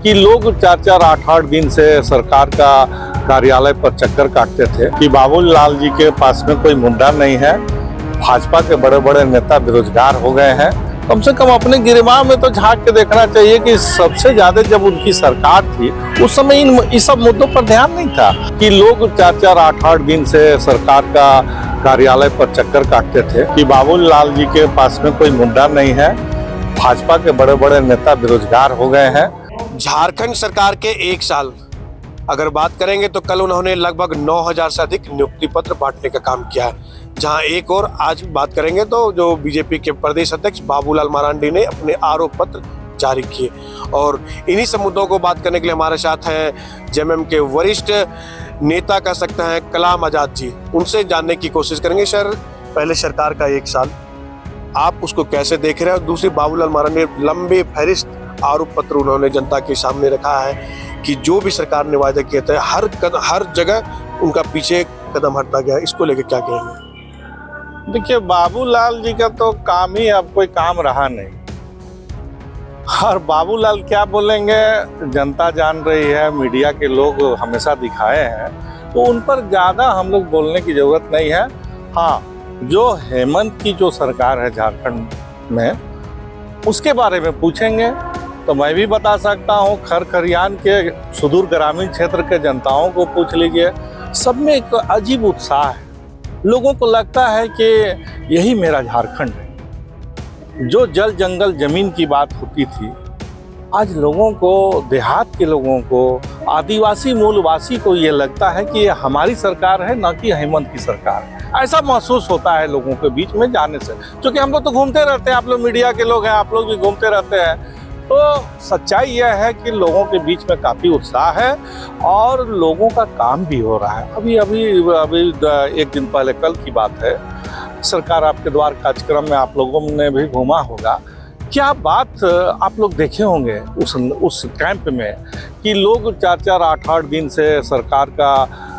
कि लोग 4-4, 8-8 दिन से सरकार का कार्यालय पर चक्कर काटते थे कि बाबूलाल जी के पास में कोई मुद्दा नहीं है, भाजपा के बड़े बड़े नेता बेरोजगार हो गए हैं। कम से कम अपने गिरबान में तो झांक के देखना चाहिए कि सबसे ज्यादा जब उनकी सरकार थी उस समय इन सब मुद्दों पर ध्यान नहीं था कि लोग 4-4, 8-8 दिन से सरकार का कार्यालय पर चक्कर काटते थे कि बाबूलाल जी के पास में कोई मुद्दा नहीं है, भाजपा के बड़े बड़े नेता बेरोजगार हो गए हैं। झारखंड सरकार के एक साल अगर बात करेंगे तो कल उन्होंने लगभग 9,000 से अधिक नियुक्ति पत्र बांटने का काम किया है। जहां एक और आज बात करेंगे तो जो बीजेपी के प्रदेश अध्यक्ष बाबूलाल मरांडी ने अपने आरोप पत्र जारी किए और इन्हीं सब मुद्दों को बात करने के लिए हमारे साथ हैं जेएमएम के वरिष्ठ नेता कह सकते हैं कलाम आजाद जी। उनसे जानने की कोशिश करेंगे। सर, पहले सरकार का एक साल आप उसको कैसे देख रहे हैं और दूसरी बाबूलाल मरांडी लंबे फहरिस्त आरोप पत्र उन्होंने जनता के सामने रखा है कि जो भी सरकार ने वायदा किए थे हर जगह उनका पीछे कदम हटता गया। इसको लेकर क्या कहेंगे? देखिए, बाबूलाल जी का तो काम ही अब कोई काम रहा नहीं। और बाबूलाल क्या बोलेंगे जनता जान रही है, मीडिया के लोग हमेशा दिखाए हैं, तो उन पर ज्यादा हम लोग बोलने की जरूरत नहीं है। हाँ, जो हेमंत की जो सरकार है झारखंड में, उसके बारे में पूछेंगे तो मैं भी बता सकता हूँ। खर खरियान के सुदूर ग्रामीण क्षेत्र के जनताओं को पूछ लीजिए, सब में एक अजीब उत्साह है। लोगों को लगता है कि यही मेरा झारखंड है। जो जल जंगल जमीन की बात होती थी, आज लोगों को, देहात के लोगों को, आदिवासी मूलवासी को ये लगता है कि ये हमारी सरकार है, ना कि हेमंत की सरकार है। ऐसा महसूस होता है लोगों के बीच में जाने से, क्योंकि हम लोग तो घूमते रहते हैं, आप लोग मीडिया के लोग हैं, आप लोग भी घूमते रहते हैं। तो सच्चाई यह है कि लोगों के बीच में काफ़ी उत्साह है और लोगों का काम भी हो रहा है। अभी एक दिन पहले, कल की बात है, सरकार आपके द्वार कार्यक्रम में आप लोगों ने भी घूमा होगा। क्या बात आप लोग देखे होंगे उस कैंप में कि लोग 4-4, 8-8 दिन से सरकार का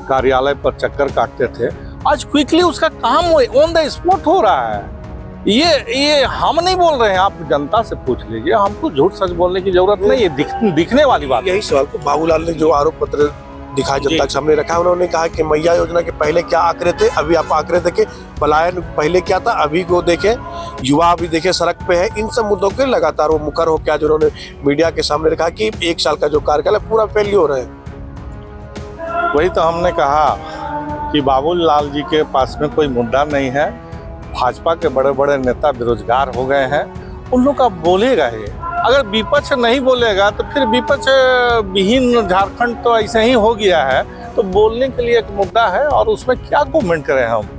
कार्यालय पर चक्कर काटते थे, आज क्विकली उसका काम ऑन द स्पॉट हो रहा है। ये हम नहीं बोल रहे हैं, आप जनता से पूछ लीजिए। हमको झूठ सच बोलने की जरूरत नहीं है, दिखने वाली बात। यही सवाल को बाबूलाल ने जो आरोप पत्र दिखाया जनता के सामने रखा, उन्होंने कहा कि मैया योजना के पहले क्या आंकड़े थे, अभी आप आंकड़े देखे, पलायन पहले क्या था, अभी को देखे, युवा अभी देखे सड़क पे है। इन सब मुद्दों के लगातार वो मुकर होकर आज उन्होंने मीडिया के सामने रखा कि एक साल का जो कार्यकाल है पूरा फेल्योर है। वही तो हमने कहा कि बाबूलाल जी के पास में कोई मुद्दा नहीं है, भाजपा के बड़े बड़े नेता बेरोजगार हो गए हैं। उन लोग का बोलेगा ही, अगर विपक्ष नहीं बोलेगा तो फिर विपक्ष विहीन झारखंड तो ऐसे ही हो गया है। तो बोलने के लिए एक मुद्दा है और उसमें क्या कमेंट करें हम।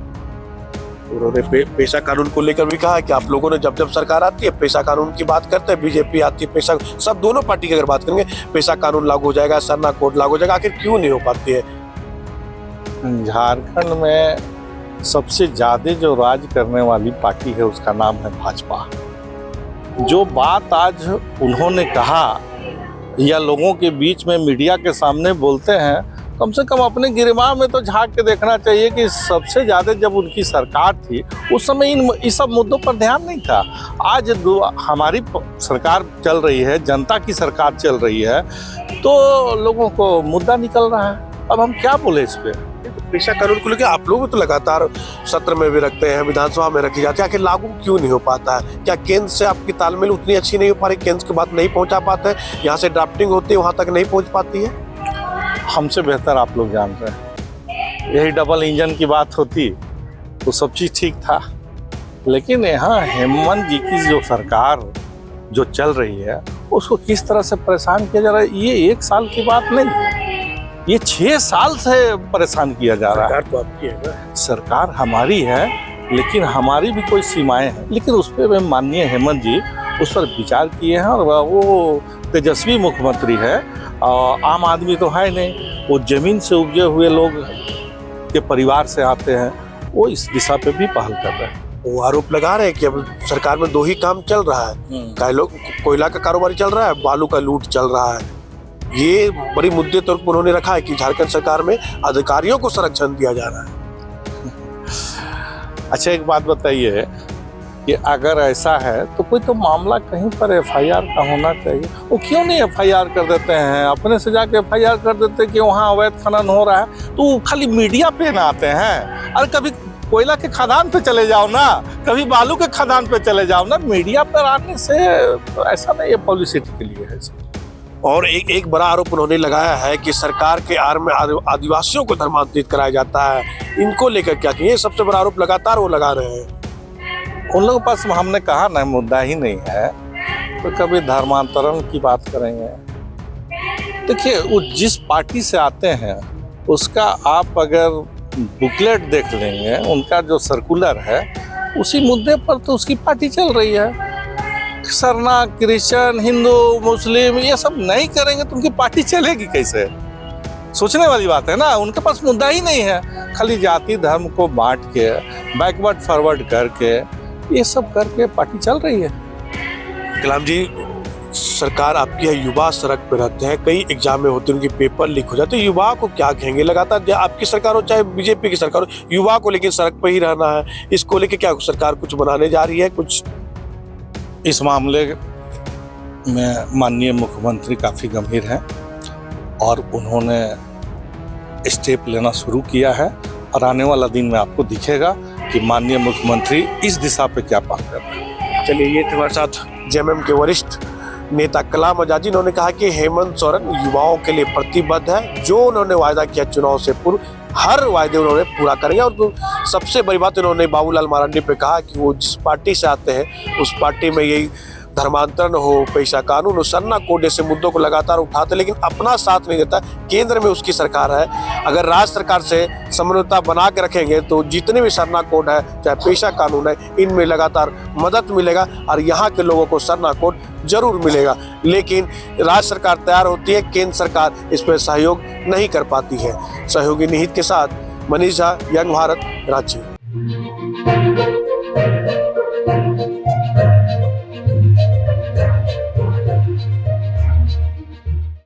उन्होंने पेशा कानून को लेकर भी कहा कि आप लोगों ने जब झारखंड आती है पेशा कानून की बात करते हैं, बीजेपी आती है पेशा, सब दोनों पार्टी की अगर बात करेंगे पेशा कानून लागू हो जाएगा, सरना कोड लागू हो जाएगा। आखिर क्यों नहीं हो पाती है? झारखंड में सबसे ज्यादा जो राज करने वाली पार्टी है उसका नाम है भाजपा। जो बात आज उन्होंने कहा या लोगों के बीच में मीडिया के सामने बोलते हैं, कम से कम अपने गिरबान में तो झांक के देखना चाहिए कि सबसे ज्यादा जब उनकी सरकार थी उस समय इस सब मुद्दों पर ध्यान नहीं था। आज हमारी सरकार चल रही है, जनता की सरकार चल रही है, तो लोगों को मुद्दा निकल रहा है। अब हम क्या बोले इस पे? पेशा कानून को लेकर आप लोग तो लगातार सत्र में भी रखते हैं, विधानसभा में रखी जाती है, आखिर लागू क्यों नहीं हो पाता है? क्या केंद्र से आपकी तालमेल उतनी अच्छी नहीं हो पा रही, केंद्र की बात नहीं पहुंचा पाते हैं, यहाँ से ड्राफ्टिंग होती है वहां तक नहीं पहुंच पाती है? हमसे बेहतर आप लोग जानते हैं। यही डबल इंजन की बात होती तो सब चीज़ ठीक था, लेकिन यहाँ हेमंत जी की जो सरकार जो चल रही है उसको किस तरह से परेशान किया जा रहा है, ये एक साल की बात नहीं है, ये 6 साल से परेशान किया जा रहा है। सरकार तो आपकी है ना? सरकार हमारी है, लेकिन हमारी भी कोई सीमाएं हैं। लेकिन उस पर माननीय हेमंत जी उस पर विचार किए हैं और वो तेजस्वी मुख्यमंत्री है, आम आदमी तो है नहीं, वो जमीन से उपजे हुए लोग के परिवार से आते हैं, वो इस दिशा पे भी पहल कर रहे हैं। वो आरोप लगा रहे हैं कि अब सरकार में 2 ही काम चल रहा है, कोयला का कारोबार चल रहा है, बालू का लूट चल रहा है। ये बड़ी मुद्दे तौर पर उन्होंने रखा है कि झारखंड सरकार में अधिकारियों को संरक्षण दिया जा रहा है। अच्छा, एक बात बताइए कि अगर ऐसा है तो कोई तो मामला कहीं पर एफआईआर का होना चाहिए। वो क्यों नहीं एफआईआर कर देते हैं? अपने से जाके एफआईआर कर देते हैं कि वहाँ अवैध खनन हो रहा है, तो खाली मीडिया पे ना आते हैं। अरे कभी कोयला के खदान पे चले जाओ ना, कभी बालू के खदान पे चले जाओ ना। मीडिया पर आने से ऐसा नहीं, ये पब्लिसिटी के लिए है। और एक बड़ा आरोप उन्होंने लगाया है कि सरकार के आड़ में आदिवासियों को धर्मांतरित कराया जाता है। इनको लेकर क्या कहिए? सबसे बड़ा आरोप लगातार वो लगा रहे हैं। उन लोगों के पास हमने कहा ना मुद्दा ही नहीं है, तो कभी धर्मांतरण की बात करेंगे। देखिए, वो जिस पार्टी से आते हैं उसका आप अगर बुकलेट देख लेंगे, उनका जो सर्कुलर है, उसी मुद्दे पर तो उसकी पार्टी चल रही है। सरना, क्रिश्चियन, हिंदू, मुस्लिम ये सब नहीं करेंगे तो उनकी पार्टी चलेगी कैसे? सोचने वाली बात है ना। उनके पास मुद्दा ही नहीं है, खाली जाति धर्म को बांट के, बैकवर्ड फॉरवर्ड करके, ये सब करके पार्टी चल रही है। कलाम जी, सरकार आपकी है, युवा सड़क पे रहते हैं, कई एग्जाम होते हैं, उनके पेपर लीक हो जाते हैं, युवा को क्या कहेंगे? लगातार आपकी सरकार हो चाहे बीजेपी की सरकार हो, युवा को लेकिन सड़क पे ही रहना है। इसको लेके क्या सरकार कुछ बनाने जा रही है? कुछ इस मामले में माननीय मुख्यमंत्री काफ़ी गंभीर हैं और उन्होंने स्टेप लेना शुरू किया है, और आने वाला दिन में आपको दिखेगा कि माननीय मुख्यमंत्री इस दिशा पे क्या बात कर रहे हैं। चलिए, ये थे हमारे साथ जेएमएम के वरिष्ठ नेता कलाम आजाद जी। उन्होंने कहा कि हेमंत सोरेन युवाओं के लिए प्रतिबद्ध है। जो उन्होंने वायदा किया चुनाव से पूर्व, हर वायदे उन्होंने पूरा करेंगे। और सबसे बड़ी बात उन्होंने बाबूलाल मरांडी पे कहा कि वो जिस पार्टी से आते हैं उस पार्टी में यही धर्मांतरण हो, पैसा कानून हो, सरना कोड जैसे मुद्दों को लगातार उठाते, लेकिन अपना साथ नहीं देता। केंद्र में उसकी सरकार है, अगर राज्य सरकार से समन्वयता बना के रखेंगे तो जितने भी सरना कोड है, चाहे पैसा कानून है, इनमें लगातार मदद मिलेगा और यहाँ के लोगों को सरना कोड जरूर मिलेगा। लेकिन राज्य सरकार तैयार होती है, केंद्र सरकार इस पर सहयोग नहीं कर पाती है। सहयोगी निहित के साथ मनीष झा, यंग भारत, रांची।